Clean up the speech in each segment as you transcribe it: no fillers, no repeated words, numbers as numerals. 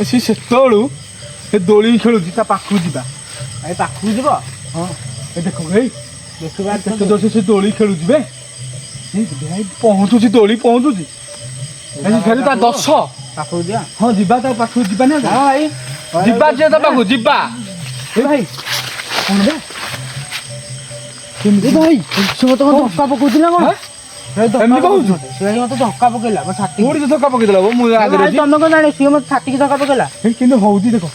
सी सेतु से दोली खेलु पाखु जा पाखु जीव हाँ देख भाई देखा केते जोर से दोली खेलु पहुँचुची दोली पहुँचुची खाली ता 10 पाखु जा हाँ जीवा ता पाखु जीवा ना हाँ भाई जीवा जे ता पाखु जीवा ए भाई कौन बे ए भाई से मत धक्का पकौथिला कोन एमनी कहू से मत धक्का पकैला मो छाती कोड़ी तो धक्का पकैदला मु आगे तुम कोन जाने से मत छाती की धक्का पकैला किंतु होउची देखो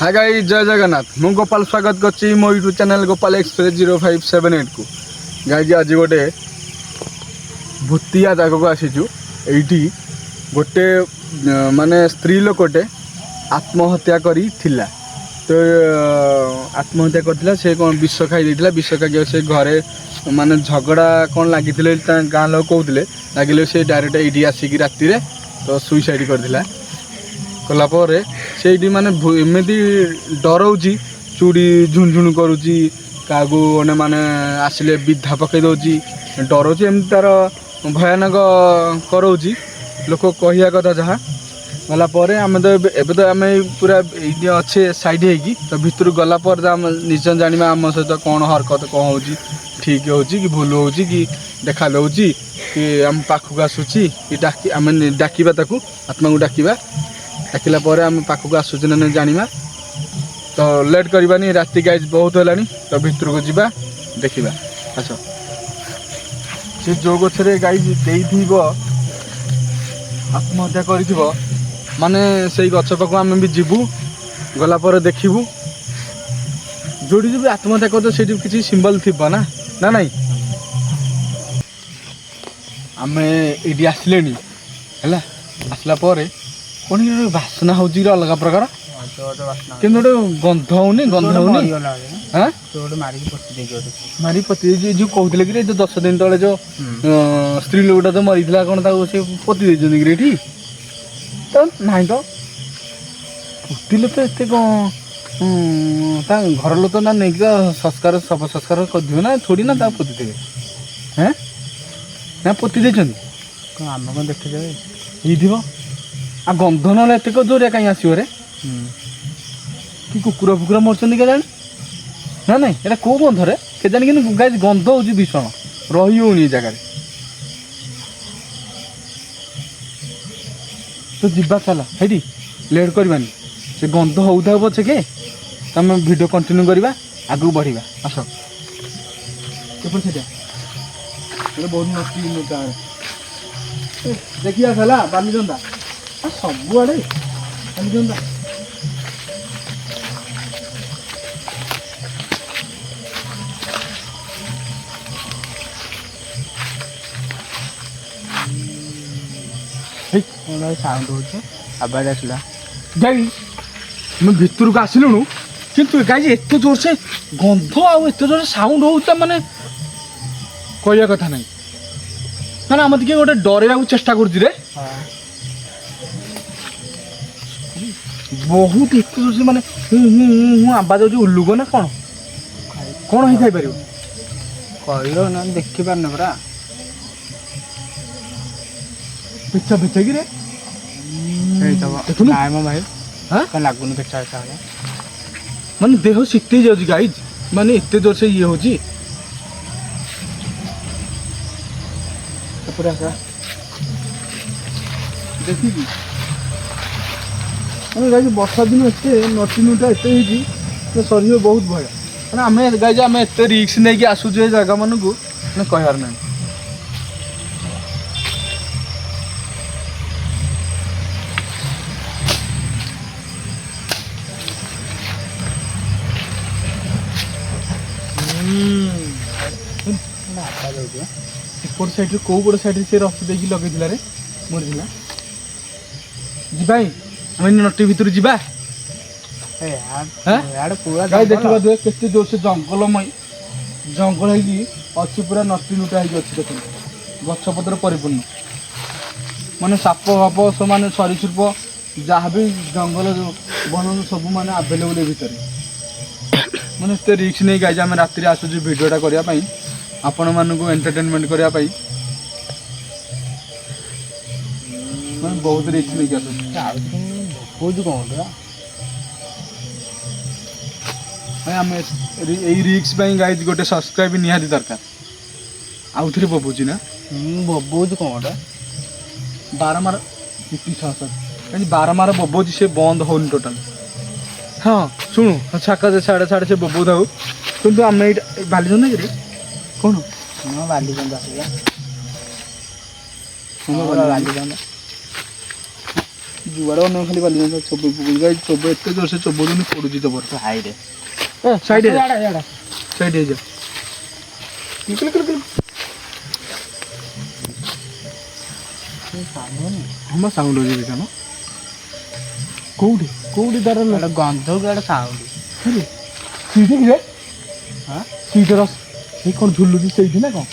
हाय गाइस जय जगन्नाथ मु गोपाल स्वागत करछि मो यूट्यूब चैनल गोपाल एक्सप्रेस 0578 को गाइस आज गोटे भूतिया जगह को आसीचु एठी गोटे माने स्त्री लोकटे आत्महत्या करी थिला तो आत्महत्या करथिला से कोन विष खाई देथिला विष खाई से घरे माने झगड़ा कोन लागिथिले गाँ लोक कहउथिले लागिले से डायरेक्ट एठी आसी की राती रे तो सुइसाइड करथिला कलापर से माने एमती डराऊँगी चूड़ी झुणझुण करुच्ची क्या माने आसिले विधा पकई दौची डराऊँगी एम तार भयानक कराऊँगी लोक कहया कथा जहाँ गलापर आम तो एबे तो आम पूरा ये अच्छे साइड होगी तो भितर गलापर आम निश्चय जाना आम सहित कौन हरकत कौन हो ठीक हो कि भूल हो कि देखा दौची कि आम पाखक आसूची कि डाकी आम डाकिबा ताकू आत्मा को डाकिबा डाकिला पर आम पाखक आसूचे ना जाना तो लेट करवानी राति गाइज बहुत है तो भितर को जीवा देखा आस से जो गचरे गाइज देव आत्महत्या कर माने से गच पाक आम भी जीवु गलापर देखू जोड़ी जो भी आत्महत्या कर से किसी सिंबल थी ना ना नहीं आम ये आसले है आसला कौन बासना हो अलग प्रकार कि गंध होनी गंध होनी मारी पति जो कहते कि जो 10 दिन तले जो स्त्री लोकटा तो मरी कौन से पति देती तो ना तो पुतिले तो एत कौन घर लोक ना नहीं संस्कार सब संस्कार कर ना थोड़ी ना पोति देवे हैं ना पोति दे आम कौन देखिए ये आ गंध ना एत जोरिया कहीं आसो रे कि कुकुर फुकुरा मरचंदी के जानी ना नहीं एटा कौ गंध रे के जानी कि गाय गंध हो भीषण रही होनी जगह तो जीवा चला है लेट करवानी से गंध होता पछे के तुम वीडियो कंटिन्यू करवा आगू बढ़िया आस बहुत नटी देखिया साला बाली जंदा सबुआड़े बाली जंदा साउंड हो आवाज आसला गाई मैं भितर को आसलुणु किंतु गाई एत जोर से गंध आत जोर साउंड हो माने कहया कथा नहीं माने आम किए गोटे डर चेष्टा कर बहुत एत जोर से माने आवाज हो उल्लुक ना कौन कौन हो पार कह ना देखी पार परा पिछा पिछा कि नाम भाई हाँ लगुन पेचा पेचा माने देह शीते जाऊँ गाइज माने एत जोर से ये हो देखी गाइज वर्षा दिन एत नटी नुटा एत शरीर बहुत भय मैंने आम गाइज आम एत रिक्स नहीं आसूचे जगह मान को कहर ना एपट साइड कौ पट साइड से रस देकी लगे रे मरला जी आम नटी भितर जा देखा दे के जोर से जंगलमय जंगल अच्छी पूरा नटी नुटा अच्छी देख गछपतर परिपूर्ण ମାନେ ସାପ ଫାପ ସେମାନେ ସରୀସୃପ ଯାହା ବି ଜଙ୍ଗଲ ବନ ସବୁ ମାନେ ଆଭେଲେବୁଲ୍ ଏ ଭିତରେ। ମାନେ ଏତେ ରିକ୍ସ ନେଇକି ଆଜି ଆମେ ରାତିରେ ଆସୁଛୁ ଭିଡ଼ିଓଟା କରିବା ପାଇଁ, ଆପଣମାନଙ୍କୁ ଏଣ୍ଟରଟେନମେଣ୍ଟ କରିବା ପାଇଁ, ମାନେ ବହୁତ ରିକ୍ସ ନେଇକି ଆସୁଛୁ। କହୁଛୁ କ'ଣ ଭାଇ ଆମେ ଏଇ ରିକ୍ସ ପାଇଁ ଗାଇଜ ଗୋଟେ ସବସ୍କ୍ରାଇବ ନିହାତି ଦରକାର। ଆଉଥରେ ବବୁଛି ନା ବବଉଛି କ'ଣଟା? ବାରମାର ବାରମାର ବବଉଛି, ସେ ବନ୍ଦ ହଉନି ଟୋଟାଲ। ହଁ ଶୁଣୁ ଛାଡ଼େ ସେ ବବଉ ଥାଉ, କିନ୍ତୁ ଆମେ ଏଇଟା ବାଲିଚନ୍ଦା କିରେ କ'ଣ ହଁ ବାଲିଚନ୍ଦା ଆସିଲା। ବାଲିଚନ୍ଦା ଯୁଆଡ଼େ ଅନେକ ଖାଲି ବାଲିଚନ୍ଦା ଚୋବେଇ ପକଉଛି ଗାଈ, ଏତେ ଜୋର ସେ ଚୋବଉଛନ୍ତି ପଡ଼ୁଛି ତମର। ହାଇରେ ସାଇଡ୍ ହେଇଯା ଇଆଡ଼େ ସାଇଡ୍ ହେଇଯା। ହଁ ସାଉଣ୍ଡ ହଉଛି ଦେଖିଆ କୋଉଠି ତାର ଗନ୍ଧକୁ ଇଆଡ଼େ ସାଉଣ୍ଡ। ସେଇଠି କିରେ ହଁ ସେଇଟାର ସେଇ କ'ଣ ଝୁଲୁଛି ସେଇଠି ନା କ'ଣ?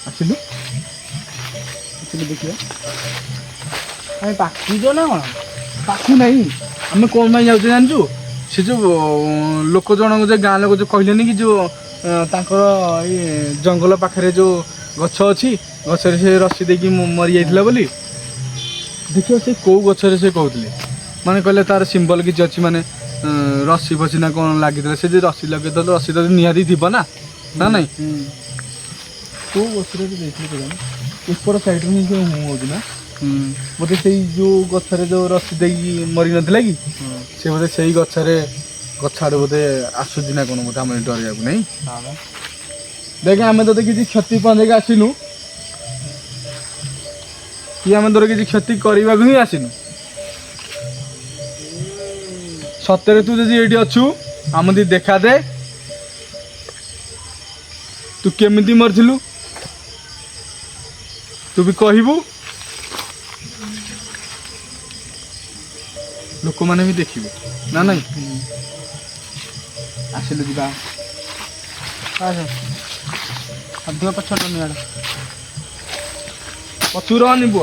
ଆସିଲୁ ଦେଖିବା। ଆମେ ପାଖୁଛ ନା କ'ଣ? ପାଖୁ ନାହିଁ, ଆମେ କ'ଣ ପାଇଁ ଯାଉଛୁ ଜାଣିଛୁ? ସେ ଯେଉଁ ଲୋକ ଜଣଙ୍କୁ ଯେ ଗାଁ ଲୋକ ଯେଉଁ କହିଲେନି କି ଯେଉଁ ତାଙ୍କର ଏଇ ଜଙ୍ଗଲ ପାଖରେ ଯେଉଁ ଗଛ ଅଛି, ଗଛରେ ସେ ରସି ଦେଇକି ମରିଯାଇଥିଲା ବୋଲି। ଦେଖିବ ସେ କେଉଁ ଗଛରେ ସେ କହୁଥିଲେ, ମାନେ କହିଲେ ତାର ସିମ୍ବଲ କିଛି ଅଛି, ମାନେ ରସି ଫସି ନା କ'ଣ ଲାଗିଥିଲା। ସେ ଯେ ରସି ଲଗେଇଥିଲେ, ରସି ତ ନିହାତି ଥିବ ନା ନାଇଁ? କେଉଁ ଗଛରେ ଦେଇଥିଲେ କେଜାଣି, ଏପଟ ସାଇଡ଼୍ରେ ହିଁ ଯେଉଁ ହେଉଛି ନା ବୋଧେ ସେଇ ଯେଉଁ ଗଛରେ ଯେଉଁ ରସି ଦେଇକି ମରିନଥିଲା କି, ସେ ବୋଧେ ସେଇ ଗଛ ଆଡ଼େ ବୋଧେ ଆସୁଛି ନା କ'ଣ ବୋଧେ ଆମେ ଡରିବାକୁ ନାହିଁ। ଦେଖ ଆମେ ତୋତେ କିଛି କ୍ଷତି ପହଞ୍ଚେଇକି ଆସିନୁ କି ଆମେ ତୋର କିଛି କ୍ଷତି କରିବାକୁ ହିଁ ଆସିନୁ। ସତରେ ତୁ ଯଦି ଏଇଠି ଅଛୁ ଆମକୁ ଦେଖା ଦେ, ତୁ କେମିତି ମରିଥିଲୁ ତୁ ବି କହିବୁ, ଲୋକମାନେ ବି ଦେଖିବେ ନା ନାଇଁ? ଆସିଲୁ ଯିବା ଅଧିକ ପଛର ନିଆଡ଼ ପଛୁର ନିବୁ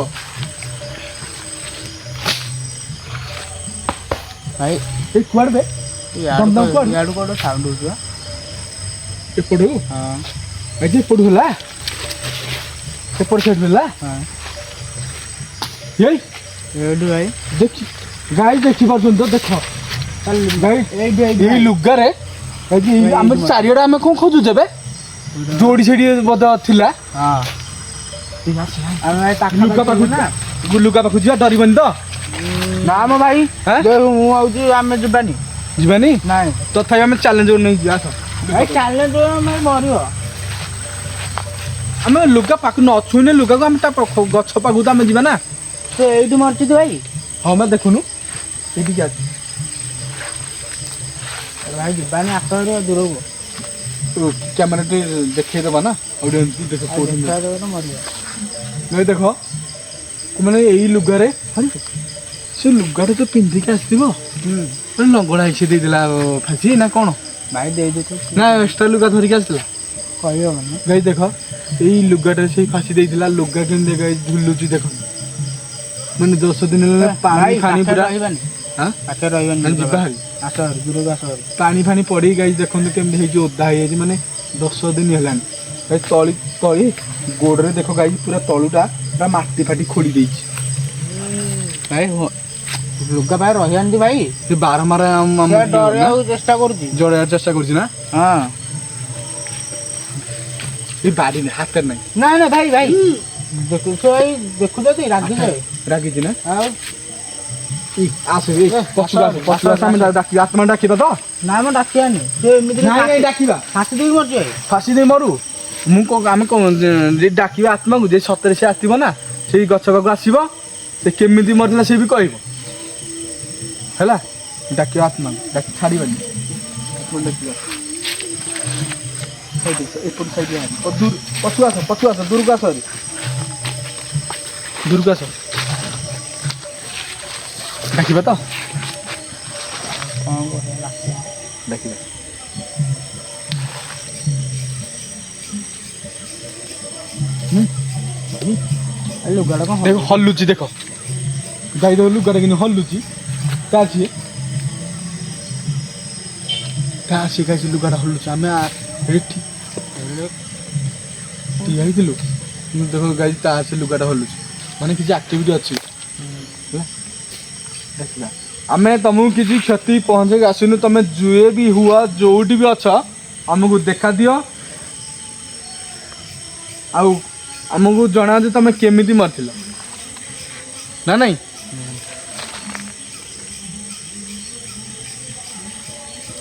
ଭାଇ। ଏଇ କୁଆଡ଼େ ବେ ଇଆଡ଼ୁ କୁଆଡ଼େ ସାଉଣ୍ଡ ହେଉଛି ବା? ଏପଟୁ ହଁ ଏଠି ଏପଟୁ ହେଲା, ଏପଟ ସାଇଡ୍ ହେଲା। ହଁ ଏଇ ଏଇଠି ଭାଇ ଦେଖି ଗାଈ ଦେଖିପାରୁଛନ୍ତି ତ, ଦେଖ ଗାଈ ଏଇ ଲୁଗାରେ ଆମେ ଚାରିଆଡ଼େ ଆମେ କ'ଣ ଖୋଜୁଛେ ବେ? ଯୋଉଠି ସେଠି ବୋଧେ ଥିଲା। ହଁ ଲୁଗା ପାଖକୁ ଯିବା, ଡରିବନି ତ? ନା ମ ଭାଇ, ଆଁ? ମୁଁ ଭାବୁଛି ଆମେ ଯିବାନି। ଯିବାନି? ନାଇଁ ତଥାପି ଆମେ ଚ୍ୟାଲେଞ୍ଜ ନେଇକି ଯିବା। ଆସ ଭାଇ ଚ୍ୟାଲେଞ୍ଜ ମରିବ। ଆମେ ଲୁଗା ପାଖକୁ ନ ଛୁଇଁଲେ ଲୁଗାକୁ ଆମେ ତା ଗଛ ପାଖକୁ ତ ଆମେ ଯିବା ନା। ସେ ଏଇଠି ମରିଛି ତ ଭାଇ। ହଁ ବା ଦେଖୁନୁ ଏଇଠିକି ଅଛି ଭାଇ ଯିବାନି, ଆସ ଦୂରକୁ କ୍ୟାମେରା ଟିକେ ଦେଖେଇଦବା ନା ଅଡ଼ିଏନ୍ସ ଦେଖ କୋଉଠି ମରିବ। ନାଇଁ ଦେଖ ମାନେ ଏଇ ଲୁଗାରେ ସେ ଲୁଗାଟା ତ ପିନ୍ଧିକି ଆସିଥିବ, ଲଙ୍ଗଳା ହେଇଛି ଦେଇଦେଲା ଫାସି ନା କ'ଣ? ଭାଇ ଦେଇଦେଇଥିବ ନା ଏକ୍ସଟ୍ରା ଲୁଗା ଧରିକି ଆସିଥିଲା କହିହବନି। ଗାଈ ଦେଖ ଏଇ ଲୁଗାଟାରେ ସେଇ ଫାସି ଦେଇଥିଲା। ଲୁଗା କେମିତି ଗାଈ ଝୁଲୁଛି ଦେଖ, ମାନେ 10 ଦିନ ହେଲେ ପାଣି ଫାଣି ପୁରା ରହିବାନି, ପାଖରେ ରହିବାନି। ଯିବା ଭାରି ଆସ ଦୂରକୁ ଆସ। ପାଣି ଫାଣି ପଡ଼ିକି ଗାଈ ଦେଖନ୍ତୁ କେମିତି ହେଇଛି, ଓଦା ହେଇଯାଇଛି, ମାନେ 10 ଦିନ ହେଲାଣି। ଗାଈ ତଳି ଗୋଡ଼ରେ ଦେଖ ଗାଈ ପୁରା ତଳୁଟା ପୁରା ମାଟି ଫାଟି ଖୋଳି ଦେଇଛି। ଭାଇ ଲୁଗା ଭାଇ ରହିବାନି ଭାଇ, ସେ ବାରମ୍ବାର ଡରେଇବାକୁ ଚେଷ୍ଟା କରୁଛି, ଜଳେଇବାକୁ ଚେଷ୍ଟା କରୁଛି ନା। ହଁ ଏଇ ବାଡ଼ିରେ ହାତରେ ନାହିଁ। ନାଇଁ ନା ଭାଇ ଦେଖୁଛ ଭାଇ, ଦେଖୁଛନ୍ତି ରାଗିଯାଏ, ରାଗିଛି ନା। ଆଉ ଆମେ ଡାକିବା, ଆତ୍ମା ଡାକିବା ତ? ନା ମ ଡାକିବାନି, ସେ ଏମିତି ଡାକିବା ଫାସି ଦେଇକି ମରିଛି ଭାଇ। ଫାସି ଦେଇ ମରୁ, ଆମେ ଡାକିବା ଆତ୍ମାକୁ ଯେ ସତରେ ସେ ଆସିବ ନା, ସେଇ ଗଛ ପାଖକୁ ଆସିବ, ସେ କେମିତି ମରିଥିଲା ସେ ବି କହିବ ହେଲା। ଡାକିବା ଆତ୍ମାକୁ, ଡାକି ଛାଡ଼ିବାନି, ଡାକିବା। ଏପଟ ସାଇଡ୍ ପଛକୁ ଆସ, ଦୂରକୁ ଆସ, ଦୂରକୁ ଆସ। ଡାକିବା ତ? କ'ଣ କରିବା, ଡାକିବା। ଲୁଗାଟା କ'ଣ ଦେଖ ହଲୁଛି ଦେଖ ଗାଈ ଦେବ ଲୁଗାଟା କିନ୍ତୁ ହଲୁଛି ତା ସିଏ ଲୁଗାଟା ହଲୁଛି ଆମେ ଏଠି ଠିଆ ହେଇଥିଲୁ କିନ୍ତୁ ଦେଖ ଗାଈ ତା ସେ ଲୁଗାଟା ହଲୁଛି ମାନେ କିଛି ଆକ୍ଟିଭିଟି ଅଛି ହେଲା ଦେଖିଲା ଆମେ ତମକୁ କିଛି କ୍ଷତି ପହଞ୍ଚେଇକି ଆସିନୁ ତମେ ଯିଏ ବି ହୁଅ ଯୋଉଠି ବି ଅଛ ଆମକୁ ଦେଖା ଦିଅ ଆଉ ଆମକୁ ଜଣାଅ ଯେ ତମେ କେମିତି ମରିଥିଲ ନା ନାଇଁ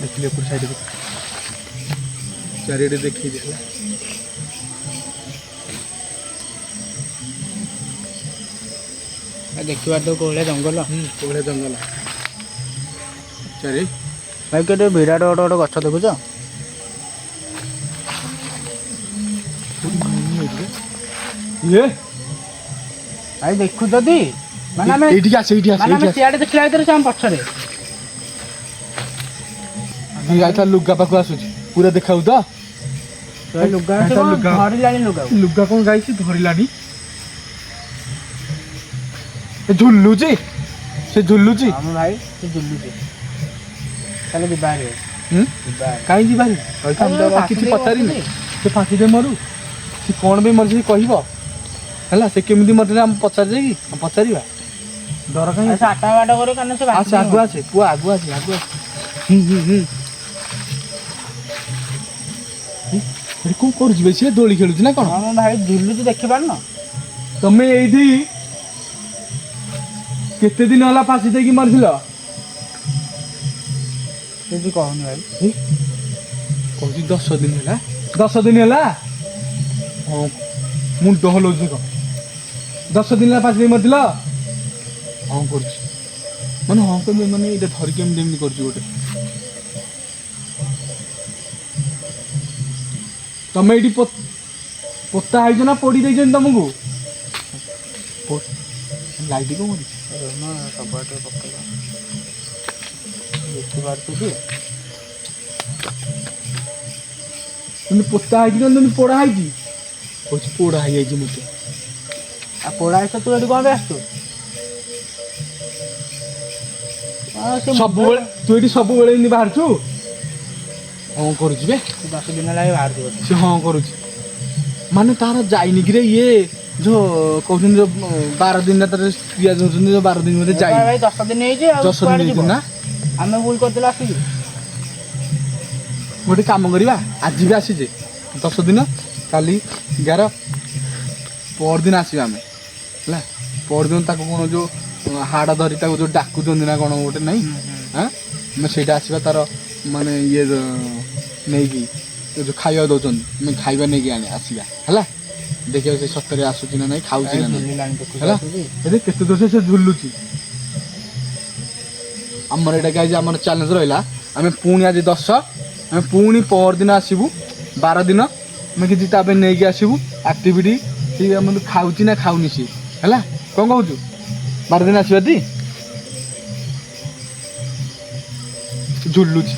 ଦେଖିଲେ ଏପଟ ସାଇଡ୍ ଚାରିଆଡ଼େ ଦେଖେଇ ହେଲା ଦେଖିବାର ତ କୋଉଭଳିଆ ଜଙ୍ଗଲ କୋଉଭଳିଆ ଜଙ୍ଗଲ ଚାରି ଭାଇ କେତେ ବିରାଟ ଗୋଟେ ଗଛ ଦେଖୁଛ ଇଏ ଭାଇ ଦେଖୁଛନ୍ତି ମାନେ ଆମେ ଏଇଠିକି ଆସ ଏଇଠି ଆସ ମାନେ ଆମେ ସିଆଡ଼େ ଦେଖିଲା ଭିତରେ ସେ ଆମ ପଛରେ ଗାଈଟା ଲୁଗା ପାଖକୁ ଆସୁଛି ପୁରା ଦେଖାଉ ତ ଲୁଗା ଲୁଗା। ଧରିଲାଣି ଲୁଗା ଲୁଗା କ'ଣ ଗାଇଛି ଧରିଲାନି ଝୁଲୁଛି ସେ ଝୁଲୁଛି ଆମ ଭାଇ ସେ ଝୁଲୁଛି ତାହେଲେ ଯିବା ହାରି ଯିବା କାହିଁ ଯିବାନି କିଛି ପଚାରିନି ସେ ଫାঁସିରେ ମରୁ ସେ କ'ଣ ପାଇଁ ମରିଛି କହିବ ହେଲା ସେ କେମିତି ମରିଥିଲେ ଆମେ ପଚାରିଛେ କି ଆମେ ପଚାରିବା ଡର କାହିଁ ସେ ଆଟା ବାଟ করে କାରଣ ସେ ଆସେ ଆଗୁଆ ଆସେ ପୁଅ ଆଗୁଆ ଆସେ ଆଗୁଆ ଏଠି କ'ଣ କରୁଛି ବେ ସିଏ ଦୋଳି ଖେଳୁଛି ନା କ'ଣ ଆମ ଭାଇ ଝୁଲୁଛି ଦେଖିପାରୁନ ତମେ ଏଇଠି କେତେ ଦିନ ହେଲା ଫାঁସି ଦେଇକି ମରିଥିଲ କିଛି କହୁନି ଭାଇ କହୁଛି 10 ଦିନ ହେଲା 10 ଦିନ ହେଲା ହଁ ମୁଣ୍ଡ ହଲଉଛି କଣ 10 ଦିନ ହେଲା ଫାঁସି ଦେଇ ମରିଥିଲ ହଁ କରୁଛି ମାନେ ହଁ କେମିତି ମାନେ ଏଇଟା ଧରିକି ଏମିତି ଏମିତି କରୁଛି ଗୋଟେ ତମେ ଏଇଠି ପୋତା ହେଇଛ ନା ପୋଡ଼ି ଦେଇଛନ୍ତି ତମକୁ ଲାଇଟ୍ କ'ଣ କରୁଛି ସବୁଆଡ଼େ ପକେଇବା ଦେଖିପାରୁଛୁ କିନ୍ତୁ ପୋତା ହେଇଛି ନା ପୋଡ଼ା ହେଇଛି କହୁଛି ପୋଡ଼ା ହେଇଯାଇଛି ମୋତେ ଆଉ ପୋଡ଼ା ହେଇଛ ତୁ ଏଠି କ'ଣ ପାଇଁ ଆସୁଛୁ ସବୁବେଳେ ତୁ ଏଠି ସବୁବେଳେ ଏମିତି ବାହାରୁଛୁ ହଁ କରୁଛି ବେ 10 ଦିନ ହେଲା ବାହାରୁଛୁ ସେ ହଁ କରୁଛି ମାନେ ତାର ଯାଇନି କିରେ ଇଏ ଯୋଉ କହୁଛନ୍ତି ଯୋଉ 12 ଦିନ ତାର କ୍ରିୟା ଦଉଛନ୍ତି ଯୋଉ 12 ଦିନ ବୋଧେ ଯାଇନି ଭାଇ 10 ଦିନ ହେଇଛି ଆଉ 10 ଦିନ ହେଇଛି ନା ଆମେ ଭୁଲ କରିଦେଲୁ ଆସିକି ଗୋଟେ କାମ କରିବା ଆଜି ବି ଆସିଛେ 10 ଦିନ କାଲି 11 ପରଦିନ ଆସିବା ଆମେ ହେଲା ପରଦିନ ତାକୁ କ'ଣ ଯୋଉ ହାଡ଼ ଧରି ତାକୁ ଯୋଉ ଡାକୁଛନ୍ତି ନା କ'ଣ ଗୋଟେ ନାଇଁ ହଁ ଆମେ ସେଇଟା ଆସିବା ତାର ମାନେ ଇଏ ନେଇକି ଯୋଉ ଖାଇବା ଦେଉଛନ୍ତି ଆମେ ଖାଇବା ନେଇକି ଆସିବା ହେଲା ଦେଖିବା ସେ ସତରେ ଆସୁଛି ନା ନାଇଁ ଖାଉଛି ନା ନାଇଁ ହେଲା ଏବେ କେତେ ଦୋଷ ସେ ଝୁଲୁଛି ଆମର ଏଇଟା ଗାଇଛି ଆମର ଚ୍ୟାଲେଞ୍ଜ ରହିଲା ଆମେ ପୁଣି ଆଜି 10 ଆମେ ପୁଣି ପରଦିନ ଆସିବୁ 12 ଦିନ ଆମେ କିଛି ତା ପାଇଁ ନେଇକି ଆସିବୁ ଆକ୍ଟିଭିଟି ସିଏ ଆମର ଖାଉଛି ନା ଖାଉନି ସିଏ ହେଲା କ'ଣ କହୁଛୁ 12 ଦିନ ଆସିବା ଟି ଝୁଲୁଛି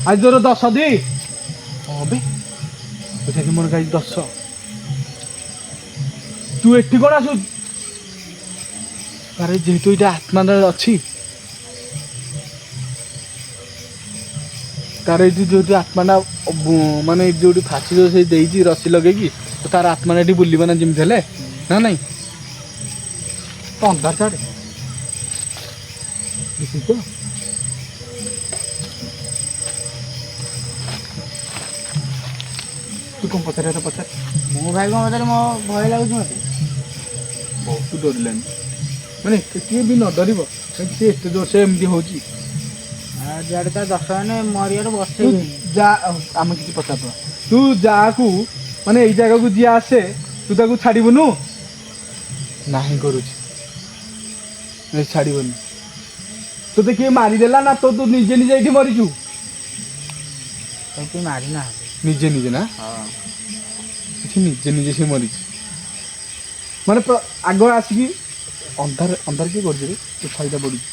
ଆଜି ତୋର 10 ଦି ହଁ ବେ ଏଠି ମୋର ଗାଈ 10 ତୁ ଏଠି କ'ଣ ଆସୁ ଆରେ ଯେହେତୁ ଏଇଟା ଆତ୍ମାଟା ଅଛି ତାର ଏଇଠି ଯୋଉଠି ଆତ୍ମାଟା ମାନେ ଯୋଉଠି ଫାঁସି ଯୋଉ ସେ ଦେଇଛି ରସି ଲଗେଇକି ତ ତାର ଆତ୍ମାଟା ଏଠି ବୁଲିବ ନା ଯେମିତି ହେଲେ ନା ନାଇଁ ଅନ୍ଧାର ଛାଡ଼େ ଦେଖିଛୁ ତ ତୁ କ'ଣ ପଚାରିବା ପଚାର ମୁଁ ଭାଇ କ'ଣ ପଚାରେ ମୋ ଭୟ ଲାଗୁଛି ମୋତେ ବହୁତ ଡରିଲାନି ମାନେ କିଏ ବି ନ ଡରିବ ସେ ଏତେ ଜୋର ସେ ଏମିତି ହଉଛି ଯୁଆଡ଼େ ତା 10 ମାନେ ମରିଆରେ ବସେଇ ଯା ଆମେ କିଛି ପଚାରିବା ତୁ ଯାହାକୁ ମାନେ ଏଇ ଜାଗାକୁ ଯିଏ ଆସେ ତୁ ତାକୁ ଛାଡ଼ିବୁନୁ ନାହିଁ କରୁଛି ଛାଡ଼ିବନି ତୋତେ କିଏ ମାରିଦେଲା ନା ତୁ ନିଜେ ନିଜେ ଏଇଠି ମରିଛୁ କେହି ମାରିନାହାନ୍ତି ନିଜେ ନିଜେ ନା ହଁ କିଛି ନିଜେ ନିଜେ ସେ ମରିଛି ମାନେ ଆଗ ଆସିକି ଅନ୍ଧାର ଅନ୍ଧାର କିଏ କରୁଛି ରେ ତୁ ଫାଇଦା ପଡ଼ିଛି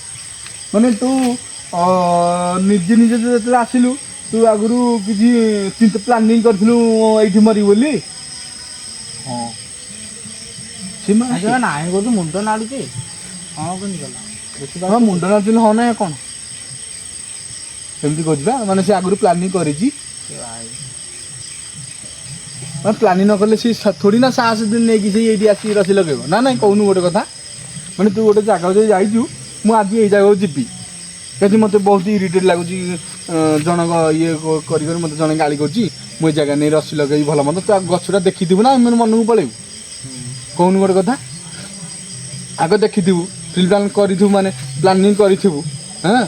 ମାନେ ତୁ ନିଜେ ନିଜେ ଯେତେବେଳେ ଆସିଲୁ ତୁ ଆଗରୁ କିଛି ପ୍ଲାନିଂ କରିଥିଲୁ ଏଇଠି ମରିବୁ ବୋଲି ହଁ ଆଚ୍ଛା ନାହିଁ କହୁଛୁ ମୁଣ୍ଡ ନାଡୁଛି ହଁ କେମିତି ଗଲା ହଁ ମୁଣ୍ଡ ନାଚୁଥିଲେ ହଁ ନାଇଁ କ'ଣ ଏମିତି କହୁଛି ବା ମାନେ ସେ ଆଗରୁ ପ୍ଲାନିଂ କରିଛି ମାନେ ପ୍ଲାନିଂ ନ କଲେ ସେ ଥୋଡ଼ି ନା ସାହସ ନେଇକି ସେ ଏଇଠି ଆସିକି ରସି ଲଗେଇବ ନା ନାଇଁ କହୁନୁ ଗୋଟେ କଥା ମାନେ ତୁ ଗୋଟେ ଜାଗାକୁ ଯଦି ଯାଇଛୁ ମୁଁ ଆଜି ଏଇ ଜାଗାକୁ ଯିବି ଯଦି ମୋତେ ବହୁତ ଇରିଟେଟ୍ ଲାଗୁଛି ଜଣକ ଇଏ କରି ମୋତେ ଜଣେ ଗାଳି କରୁଛି ମୁଁ ଏ ଜାଗା ନେଇ ରସି ଲଗେଇବି ଭଲ ମନ୍ଦ ତୁ ଗଛଟା ଦେଖିଥିବୁ ନା ମାନେ ମନକୁ ପଳେଇବୁ କହୁନୁ ଗୋଟେ କଥା ଆଗ ଦେଖିଥିବୁ ପ୍ଲାନ୍ କରିଥିବୁ ମାନେ ପ୍ଲାନିଂ କରିଥିବୁ ହଁ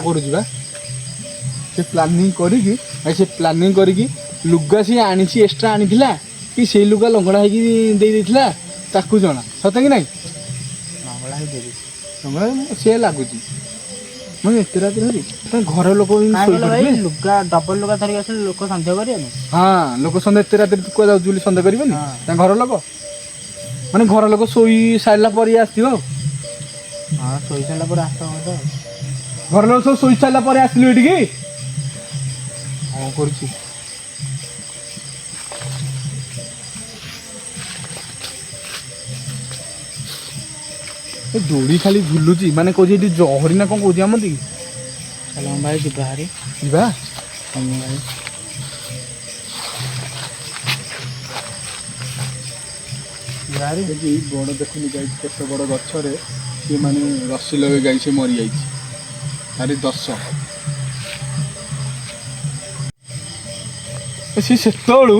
କରୁଛି ବା ସେ ପ୍ଲାନିଂ କରିକି ସେ ପ୍ଲାନିଂ କରିକି ଲୁଗା ସିଏ ଆଣିଛି ଏକ୍ସଟ୍ରା ଆଣିଥିଲା କି ସେଇ ଲୁଗା ଲଙ୍ଗଳା ହେଇକି ଦେଇ ଦେଇଥିଲା ତାକୁ ଜଣା ସତ କି ନାଇଁ ସିଏ ଲାଗୁଛି ମାନେ ଏତେ ରାତି ଧରି ଘର ଲୋକ ଲୁଗା ଡବଲ ଲୁଗା ଧରିକି ଆସିଲେ ଲୋକ ସନ୍ଦେହ କରିବେନି ହଁ ଲୋକ ସନ୍ଦେହ ଏତେ ରାତିରେ କୁଆ ଯାଉଛି ବୋଲି ସନ୍ଦେହ କରିବେନି ତାଙ୍କ ଘର ଲୋକ ମାନେ ଘର ଲୋକ ଶୋଇ ସାରିଲା ପରେ ଆସିଥିବ ଆଉ ହଁ ଶୋଇ ସାରିଲା ପରେ ଆସ ମତେ ଘର ଲୋକ ସବୁ ଶୋଇ ସାରିଲା ପରେ ଆସିଲୁ ଏଠିକି କ'ଣ କରୁଛି ଦୋଳି ଖାଲି ଝୁଲୁଛି ମାନେ କହୁଛି ଏଠି ଜହରି ନା କ'ଣ କହୁଛି ଆମର ଚାଲ ଭାଇ ଯିବା ହାରି ଯିବା ଭାଇ ଏଇ ବଡ଼ ଦେଖୁନି ଗାଈ କେତେ ବଡ଼ ଗଛରେ ସିଏ ମାନେ ରସି ଲଗେଇ ଗାଈ ସେ ମରିଯାଇଛି ଆରେ 10 ସେ ସେତେବେଳୁ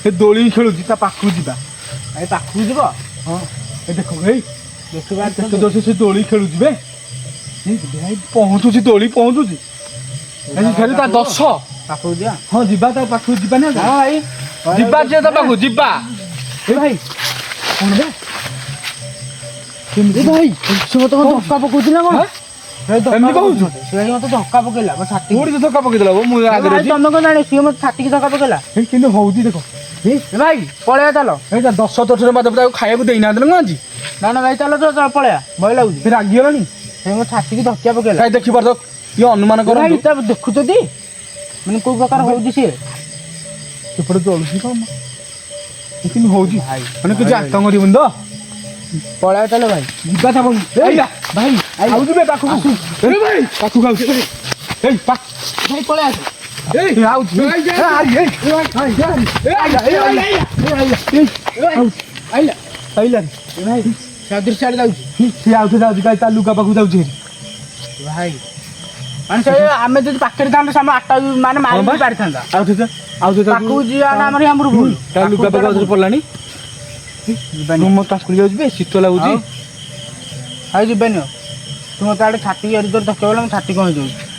ସେ ଦୋଳି ଖେଳୁଛି ତା ପାଖକୁ ଯିବା ଭାଇ ପାଖକୁ ଯିବ ହଁ ଏ ଦେଖ ଭାଇ ଦେଖିବା କେତେ ଜୋର ସେ ଦୋଳି ଖେଳୁଛି ବେ ପହଞ୍ଚୁଛି ଦୋଳି ପହଞ୍ଚୁଛି ଖେଳି ତା 10 ପାଖକୁ ଯିବା ହଁ ଯିବା ତା ପାଖକୁ ଯିବା ନା ଭାଇ ଯିବା ଯେ ତା ପାଖକୁ ଯିବା ଏ ଭାଇ କ'ଣ ବେ କେମିତି ଭାଇ ସେ ମତେ ଧକ୍କା ପକଉଛି ନା କ'ଣ ଏମିତି କହୁଛୁ ସେ ମତେ ଧକ୍କା ପକେଇଲା ମୋ ଛାତି କୋଉଠି ଧକ୍କା ପକେଇଦେଲା ମୁଁ ଆଗରେ ଅଛି ତମେ କ'ଣ ଜାଣି ସିଏ ମତେ ଛାତିକି ଧକ୍କା ପକେଇଲା କିନ୍ତୁ ହଉଛି ଦେଖ ଭାଇ ପଳେଇବା ଚାଲ ଏଇ 10 ତୋଠରେ ବାଦ ତାକୁ ଖାଇବାକୁ ଦେଇନାହାନ୍ତି ନା ଆଜି ନା ନା ଭାଇ ଚାଲ ଚାଲ ପଳେଇବା ଭୟ ଲାଗୁଛି ସେ ରାଗିଗଲାଣି ସେ ମୋ ଛାତିକି ଧକ୍କା ପକେଇଲା କାଇଁ ଦେଖିପାର ଇଏ ଅନୁମାନ କର ଦେଖୁଛନ୍ତି ମାନେ କୋଉ ପ୍ରକାର ହଉଛି ସିଏ ସେପଟେ ଚଳୁଛି କ'ଣ କିନ୍ତୁ ହଉଛି ମାନେ କିଛି ଆତଙ୍କ କରିବୁନି ତ ପଳେଇବା ଚାଲ ଭାଇ ଯିବା ତା ପାଖକୁ ଭାଇ ଆଉ ଯିବେ ପାଖକୁ ଭାଇ ପାଖକୁ ଆଉଛି ଭାଇ ପଳେଇ ଆସ ତା ଲୁଗା ପାଖକୁ ଯାଉଛି ଭାଇ ମାନେ ଆମେ ଯଦି ପାଖରେ ଥାନ୍ତେ ଆମେ 8ଟା ମାନେ ମାରି ପାରିଥାନ୍ତା ପାଖକୁ ଯିବା ନା ଆମର ଆମର ଭୁଲ ତା ଲୁଗା ପାଖକୁ ପଡ଼ିଲାଣି ମୋ ପାଖକୁ ଯାଉଛି ବେ ଶୀତ ଲାଗୁଛି ଭାଇ ଯିବାନି ତୁ ମତେ ଆଡ଼େ ଛାତି ଧକ୍କା ମୋ ଛାତି କ'ଣ ହେଇଯାଉଛି